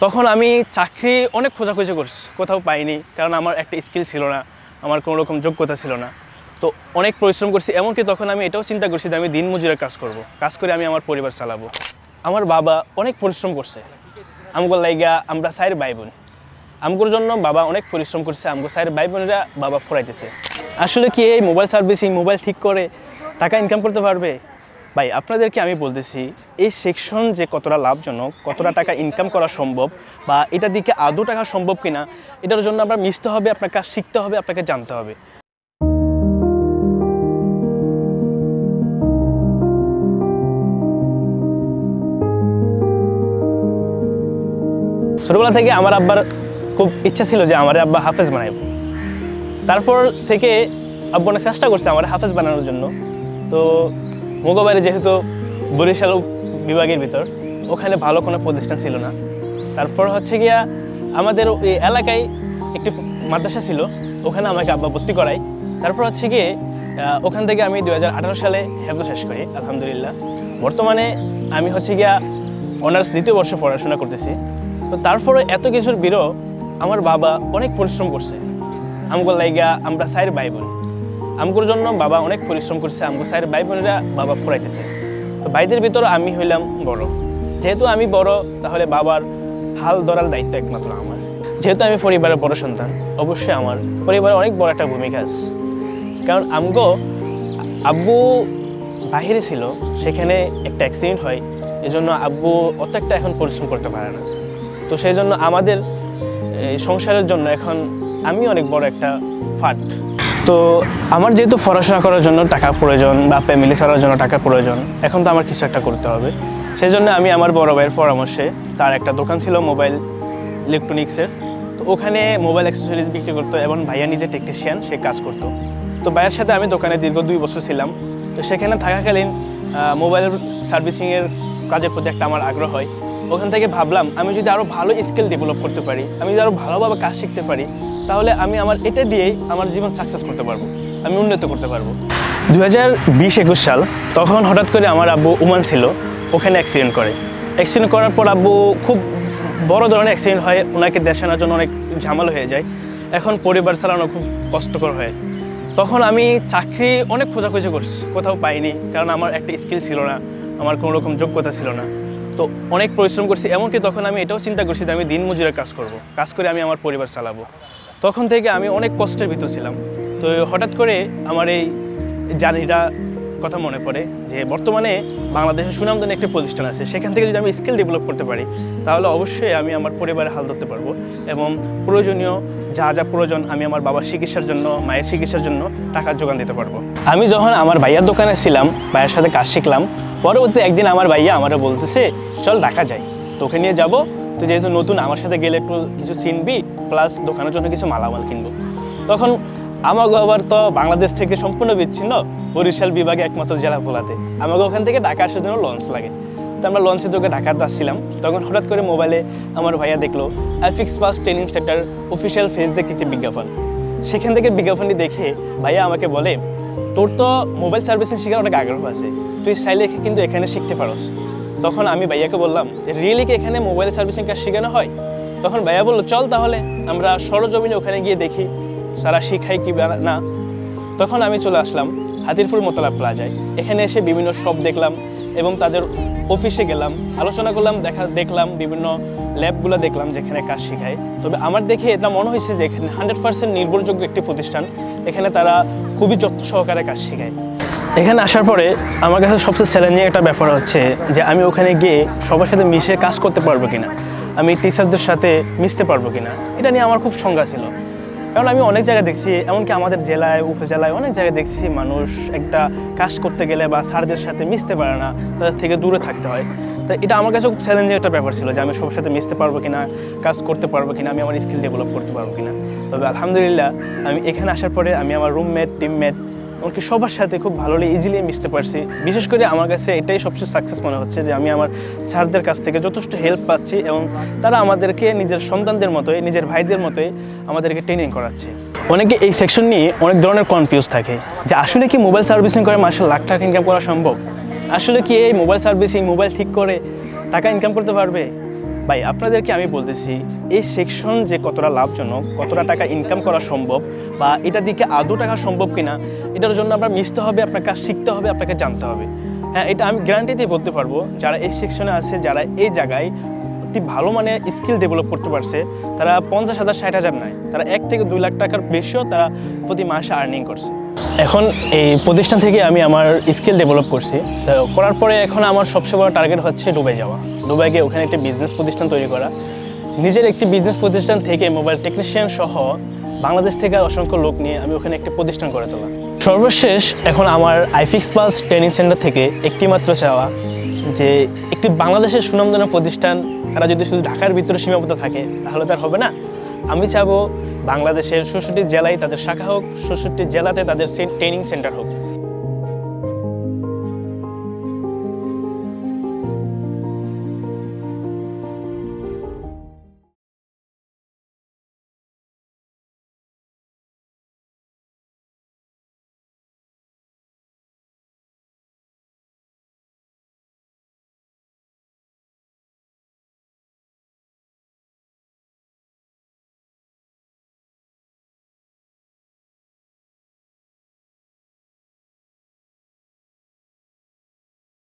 তখন আমি চাকরি অনেক খোঁজাখুঁজি করছি, কোথাও পাইনি, কারণ আমার একটা স্কিল ছিল না, আমার কোনো রকম যোগ্যতা ছিল না। তো অনেক পরিশ্রম করছি, এমনকি তখন আমি এটাও চিন্তা করছি যে আমি দিনমজুরের কাজ করব, কাজ করে আমি আমার পরিবার চালাবো। আমার বাবা অনেক পরিশ্রম করছে আমগোর লাইগা, আমরা 4 ভাই বোন, আমগোর জন্য বাবা অনেক পরিশ্রম করছে, আমগো 4 ভাই বোনেরা বাবা ফরাইতেছে। আসলে কি এই মোবাইল সার্ভিসিং, মোবাইল ঠিক করে টাকা ইনকাম করতে পারবে? ভাই আপনাদেরকে আমি বলতেছি এই সেকশন যে কতটা লাভজনক, কতটা টাকা ইনকাম করা সম্ভব, বা এটার দিকে আদৌ টাকা সম্ভব কিনা, এটার জন্য আপনার মিশতে হবে, আপনার কাজ শিখতে হবে, আপনাকে জানতে হবে। ছোটবেলা থেকে আমার আব্বার খুব ইচ্ছা ছিল যে আমার আব্বা হাফেজ বানাইব। তারপর থেকে আব্বা অনেক চেষ্টা করছে আমার হাফেজ বানানোর জন্য। তো মোগবাড়ি যেহেতু বরিশাল বিভাগের ভিতর, ওখানে ভালো কোনো প্রতিষ্ঠান ছিল না। তারপর হচ্ছে গিয়া আমাদের এই এলাকায় একটি মাদ্রাসা ছিল, ওখানে আমাকে আব্বা ভর্তি করায়। তারপর হচ্ছে গিয়ে ওখান থেকে আমি 2018 সালে হেফজ শেষ করি আলহামদুলিল্লাহ। বর্তমানে আমি হচ্ছে গিয়া অনার্স 2য় বর্ষে পড়াশোনা করতেছি। তো তারপরে এত কিছুর বিরো আমার বাবা অনেক পরিশ্রম করছে আমগোর লাইগা, আমরা 4 ভাই বোন, আমগোর জন্য বাবা অনেক পরিশ্রম করছে, আমগো 4 ভাই বোনেরা বাবা ফরাইতেছে। তো ভাইদের ভিতরে আমি হইলাম বড়। যেহেতু আমি বড়, তাহলে বাবার হাল ধরার দায়িত্ব একমাত্র আমার। যেহেতু আমি পরিবারের বড় সন্তান, অবশ্যই আমার পরিবারে অনেক বড় একটা ভূমিকা আছে। কারণ আমগো আব্বু বাহিরে ছিল, সেখানে একটা অ্যাক্সিডেন্ট হয়, এজন্য আব্বু অত একটা এখন পরিশ্রম করতে পারে না। তো সেই জন্য আমাদের সংসারের জন্য এখন আমি অনেক বড় একটা ফাট। তো আমার যেহেতু পড়াশোনা করার জন্য টাকা প্রয়োজন, বা ফ্যামিলি চালানোর জন্য টাকা প্রয়োজন, এখন তো আমার কিছু একটা করতে হবে। সেই জন্য আমি আমার বড় ভাইয়ের পরামর্শে, তার একটা দোকান ছিল মোবাইল ইলেকট্রনিক্সের, তো ওখানে মোবাইল অ্যাক্সেসরিজ বিক্রি করতো, এবং ভাইয়া নিজে টেকনিশিয়ান, সে কাজ করতো। তো ভাইয়ের সাথে আমি দোকানে দীর্ঘ 2 বছর ছিলাম। তো সেখানে থাকাকালীন মোবাইল সার্ভিসিংয়ের কাজের প্রতি একটা আমার আগ্রহ হয়। ওখান থেকে ভাবলাম আমি যদি আরও ভালো স্কিল ডেভেলপ করতে পারি, আমি যদি আরও ভালোভাবে কাজ শিখতে পারি, তাহলে আমি আমার এটা দিয়েই আমার জীবন সাকসেস করতে পারবো, আমি উন্নত করতে পারবো। 2020-21 সাল, তখন হঠাৎ করে আমার আব্বু ওমান ছিল, ওখানে অ্যাক্সিডেন্ট করে। অ্যাক্সিডেন্ট করার পর আব্বু খুব বড় ধরনের অ্যাক্সিডেন্ট হয়, ওনাকে দেশে আনার জন্য অনেক ঝামেলা হয়ে যায়। এখন পরিবার চালানো খুব কষ্টকর হয়। তখন আমি চাকরি অনেক খোঁজাখুঁজি করছি, কোথাও পাইনি, কারণ আমার একটা স্কিল ছিল না, আমার কোনো রকম যোগ্যতা ছিল না। তো অনেক পরিশ্রম করছি, এমনকি তখন আমি এটাও চিন্তা করছি যে আমি দিনমজুরের কাজ করব, কাজ করে আমি আমার পরিবার চালাবো। তখন থেকে আমি অনেক কষ্টের ভিতর ছিলাম। তো হঠাৎ করে আমার এই জার্নিটা কথা মনে পড়ে যে বর্তমানে বাংলাদেশের সুনামধন্য একটি প্রতিষ্ঠান আছে, সেখান থেকে যদি আমি স্কিল ডেভেলপ করতে পারি, তাহলে অবশ্যই আমি আমার পরিবারের হাল ধরতে পারবো, এবং প্রয়োজনীয় যা যা প্রয়োজন আমি আমার বাবার চিকিৎসার জন্য, মায়ের চিকিৎসার জন্য টাকার যোগান দিতে পারবো। আমি যখন আমার ভাইয়ার দোকানে ছিলাম, ভাইয়ের সাথে কাজ শিখলাম, পরবর্তী একদিন আমার ভাইয়া আমারও বলতেছে চল ঢাকা যাই, তোকে নিয়ে যাবো, তো যেহেতু নতুন, আমার সাথে গেলে একটু কিছু চিনবি, প্লাস দোকানের জন্য কিছু মালামাল কিনবো। তখন আমাকে আবার তো বাংলাদেশ থেকে সম্পূর্ণ বিচ্ছিন্ন, বরিশাল বিভাগে একমাত্র জেলা ভোলাতে, আমাকে ওখান থেকে ঢাকা আসার জন্য লঞ্চ লাগে। তো আমরা লঞ্চে যোগে ঢাকাতে আসছিলাম, তখন হঠাৎ করে মোবাইলে আমার ভাইয়া দেখলো affix pass training centre official face দেখে একটি বিজ্ঞাপন। সেখান থেকে বিজ্ঞাপনটি দেখে ভাইয়া আমাকে বলে, তোর তো মোবাইল সার্ভিসিং শেখার অনেক আগ্রহ আছে, তুই চাইলে কিন্তু এখানে শিখতে পারোস। তখন আমি ভাইয়াকে বললাম রিয়েলি কি এখানে মোবাইল সার্ভিসিং কাজ শেখানো হয়? তখন ভাইয়া বললো চল তাহলে আমরা সরজমিনে ওখানে গিয়ে দেখি সারা শিখাই কি না। তখন আমি চলে আসলাম হাতিরপুল মোতালা প্লাজায়। এখানে এসে বিভিন্ন শপ দেখলাম, এবং তাদের অফিসে গেলাম, আলোচনা করলাম, দেখলাম বিভিন্ন ল্যাবগুলো দেখলাম যেখানে কাজ শেখায়। তবে আমার দেখে এটা মনে হয়েছে যে এখানে 100% নির্ভরযোগ্য একটি প্রতিষ্ঠান, এখানে তারা খুবই যত্ন সহকারে কাজ শেখায়। এখানে আসার পরে আমার কাছে সবচেয়ে চ্যালেঞ্জিং একটা ব্যাপার হচ্ছে যে আমি ওখানে গিয়ে সবার সাথে মিশে কাজ করতে পারবো কিনা, আমি টিচারদের সাথে মিশতে পারবো কিনা, এটা নিয়ে আমার খুব শঙ্কা ছিল। কারণ আমি অনেক জায়গায় দেখছি, এমনকি আমাদের জেলায়, উপজেলায় অনেক জায়গায় দেখছি মানুষ একটা কাজ করতে গেলে বা স্যারদের সাথে মিশতে পারে না, তাদের থেকে দূরে থাকতে হয়। তো এটা আমার কাছে খুব চ্যালেঞ্জিং একটা ব্যাপার ছিল যে আমি সবার সাথে মিশতে পারবো কিনা, কাজ করতে পারবো কিনা, আমি আমার স্কিল ডেভেলপ করতে পারবো কিনা। তবে আলহামদুলিল্লাহ আমি এখানে আসার পরে আমি আমার রুমমেট, টিমমেট, এমনকি সবার সাথে খুব ভালোই ইজিলি মিশতে পারছি। বিশেষ করে আমার কাছে এটাই সবচেয়ে সাকসেস মনে হচ্ছে যে আমি আমার স্যারদের কাছ থেকে যথেষ্ট হেল্প পাচ্ছি, এবং তারা আমাদেরকে নিজের সন্তানদের মতোই, নিজের ভাইদের মতোই আমাদেরকে ট্রেনিং করাচ্ছে। অনেকে এই সেকশন নিয়ে অনেক ধরনের কনফিউজ থাকে যে আসলে কি মোবাইল সার্ভিসিং করে মাসে লাখ টাকা ইনকাম করা সম্ভব? আসলে কি এই মোবাইল সার্ভিসিং, মোবাইল ঠিক করে টাকা ইনকাম করতে পারবে? ভাই আপনাদেরকে আমি বলতেছি এই সেকশন যে কতটা লাভজনক, কতটা টাকা ইনকাম করা সম্ভব, বা এটার দিকে আদৌ টাকা সম্ভব কিনা, এটার জন্য আপনার মিশতে হবে, আপনার কাজ শিখতে হবে, আপনাকে জানতে হবে। হ্যাঁ, এটা আমি গ্যারান্টি দিয়ে বলতে পারবো, যারা এই সেকশনে আছে, যারা এই জায়গায় অতি ভালো মানের স্কিল ডেভেলপ করতে পারছে, তারা 50,000 60,000 নয়, তারা 1 থেকে 2 লাখ টাকার বেশিও তারা প্রতি মাসে আর্নিং করছে। এখন এই প্রতিষ্ঠান থেকে আমি আমার স্কিল ডেভেলপ করছি, তো করার পরে এখন আমার সবচেয়ে বড় টার্গেট হচ্ছে দুবাই যাওয়া। দুবাই গিয়ে ওখানে একটা বিজনেস প্রতিষ্ঠান তৈরি করা, নিজের একটি বিজনেস প্রতিষ্ঠান থেকে মোবাইল টেকনিশিয়ান সহ বাংলাদেশ থেকে অসংখ্য লোক নিয়ে আমি ওখানে একটি প্রতিষ্ঠান করে তোলা। সর্বশেষ এখন আমার আইফিক্স প্লাস ট্রেনিং সেন্টার থেকে একটি মাত্র চাওয়া যে একটি বাংলাদেশের সুনামধন্য প্রতিষ্ঠান, তারা যদি শুধু ঢাকার ভিতরে সীমাবদ্ধ থাকে তাহলে তার হবে না। আমি চাবো বাংলাদেশের ৬৬ জেলায় তাদের শাখা হোক, ৬৬ জেলাতে তাদের ট্রেনিং সেন্টার হোক।